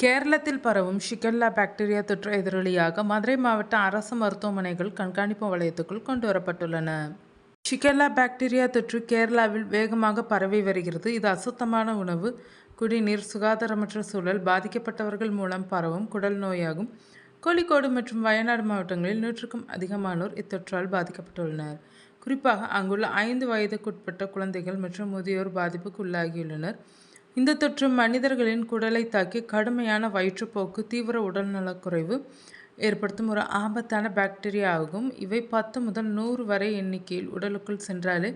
கேரளத்தில் பரவும் shigella bacteria தொற்று எதிரொலியாக மதுரை மாவட்ட அரசு மருத்துவமனைகள் கண்காணிப்பு வலயத்துக்குள் கொண்டுவரப்பட்டுள்ளன. ஷிகெல்லா பாக்டீரியா தொற்று கேரளாவில் வேகமாக பரவி வருகிறது. இது அசுத்தமான உணவு, குடிநீர், சுகாதாரமற்ற சூழல், பாதிக்கப்பட்டவர்கள் மூலம் பரவும் குடல் நோயாகும். கோழிக்கோடு மற்றும் வயநாடு மாவட்டங்களில் 100க்கும் அதிகமானோர் இத்தொற்றால் பாதிக்கப்பட்டுள்ளனர். குறிப்பாக அங்குள்ள 5 வயதுக்குட்பட்ட குழந்தைகள் மற்றும் முதியோர் பாதிப்புக்கு உள்ளாகியுள்ளனர். இந்த தொற்று மனிதர்களின் குடலை தாக்கி கடுமையான வயிற்றுப்போக்கு, தீவிர உடல்நலக்குறைவு ஏற்படுத்தும் ஒரு ஆபத்தான பாக்டீரியா ஆகும். இவை 10 முதல் 100 வரை எண்ணிக்கையில் உடலுக்குள் சென்றாலே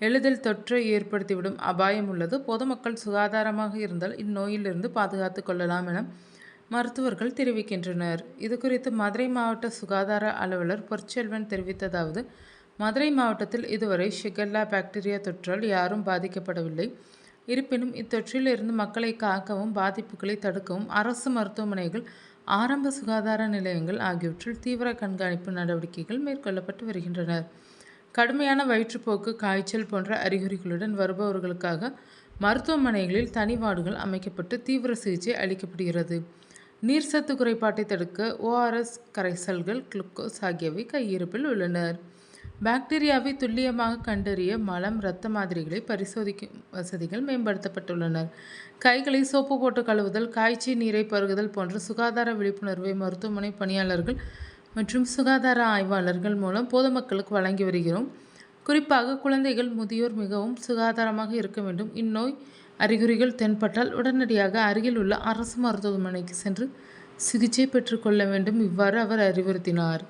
எளிதில் தொற்றை ஏற்படுத்திவிடும் அபாயம் உள்ளது. பொதுமக்கள் சுகாதாரமாக இருந்தால் இந்நோயிலிருந்து பாதுகாத்துக் கொள்ளலாம் என மருத்துவர்கள் தெரிவிக்கின்றனர். இதுகுறித்து மதுரை மாவட்ட சுகாதார அலுவலர் பொற்செல்வன் தெரிவித்ததாவது: மதுரை மாவட்டத்தில் இதுவரை ஷிகெல்லா பாக்டீரியா தொற்றால் யாரும் பாதிக்கப்படவில்லை. இருப்பினும் இத்தொற்றில் இருந்து மக்களை காக்கவும் பாதிப்புகளை தடுக்கவும் அரசு மருத்துவமனைகள், ஆரம்ப சுகாதார நிலையங்கள் ஆகியவற்றில் தீவிர கண்காணிப்பு நடவடிக்கைகள் மேற்கொள்ளப்பட்டு வருகின்றன. கடுமையான வயிற்றுப்போக்கு, காய்ச்சல் போன்ற அறிகுறிகளுடன் வருபவர்களுக்காக மருத்துவமனைகளில் தனி வார்டுகள் அமைக்கப்பட்டு தீவிர சிகிச்சை அளிக்கப்படுகிறது. நீர்சத்து குறைபாட்டை தடுக்க ORS கரைசல்கள், குளுக்கோஸ் ஆகியவை கையிருப்பில் உள்ளன. பாக்டீரியாவை துல்லியமாக கண்டறிய மலம், இரத்த மாதிரிகளை பரிசோதிக்கும் வசதிகள் மேம்படுத்தப்பட்டுள்ளன. கைகளை சோப்பு போட்டு கழுவுதல், காய்ச்சிய நீரை பருகுதல் போன்ற சுகாதார விழிப்புணர்வை மருத்துவமனை பணியாளர்கள் மற்றும் சுகாதார ஆய்வாளர்கள் மூலம் பொதுமக்களுக்கு வழங்கி வருகிறோம். குறிப்பாக குழந்தைகள், முதியோர் மிகவும் சுகாதாரமாக இருக்க வேண்டும். இந்நோய் அறிகுறிகள் தென்பட்டால் உடனடியாக அருகில் உள்ள அரசு மருத்துவமனைக்கு சென்று சிகிச்சை பெற்றுக்கொள்ள வேண்டும். இவ்வாறு அவர் அறிவுறுத்தினார்.